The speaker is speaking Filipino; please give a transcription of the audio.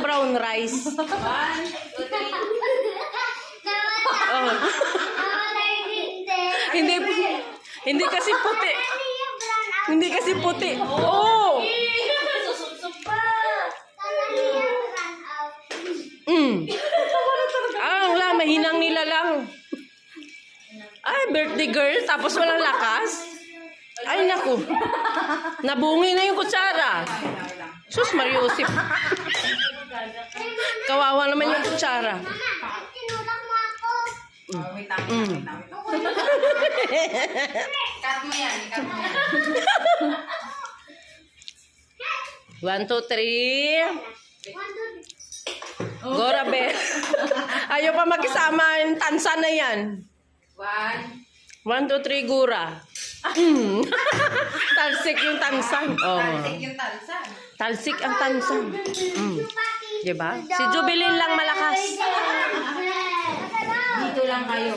ng brown rice. 1, 2, 3. Oh. Hindi kasi puti. Hindi kasi puti. Oh! Wala, mahinang nila lang. Ay, birthday girl, tapos walang lakas. Ay, naku. Nabungi na yung kutsara. Sus, Mariusip. Kawawa naman yung kutsara. Wait lang. Cut mo yan. 1, 2, 3. Gora, be. Ayaw pa makisama yung tansa na yan. 1, 2, 3, gura. Talsik yung tansan. Oh. Talsik yung tansan. Talsik ang tansan. Diba? Si Jubilin lang malakas. Dito lang kayo.